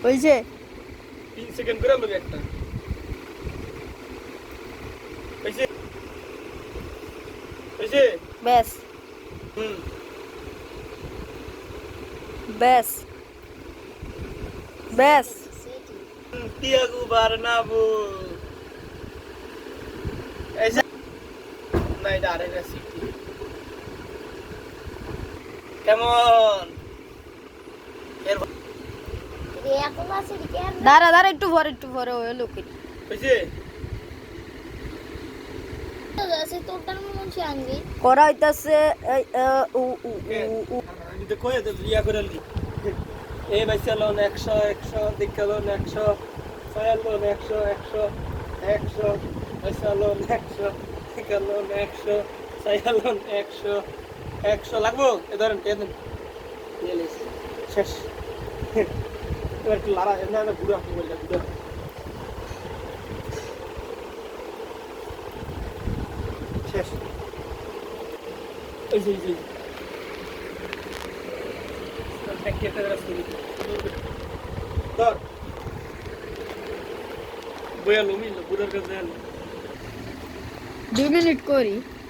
ওই যে 3 সেকেন্ড করে লবি একটা ওই যে ব্যাস হুম ব্যাস ব্যাস Tiago Barnabu ऐसे नहीं डालेगा सीटी কেমন এর দাঁড়া দাঁড়া একটু পরে ওই লোকে বুঝছে করা হইতাছে উ উ উ আমি তো কই তো ইয়া করে লি এই বাইসালন 100 100 দিকালন 100 সায়ালন 100 100 100 বাইসালন 100 দিকালন 100 সায়ালন 100 100 লাগবো এ ধরেন টেন নিয়ে শেষ এবার একটু লারা না না ঘুরে আপনি বলটা ঘুরে শেষ এই যে কেটে রাস্তা ধর বয়া লুমি বুড়ার কাছে 2 মিনিট করি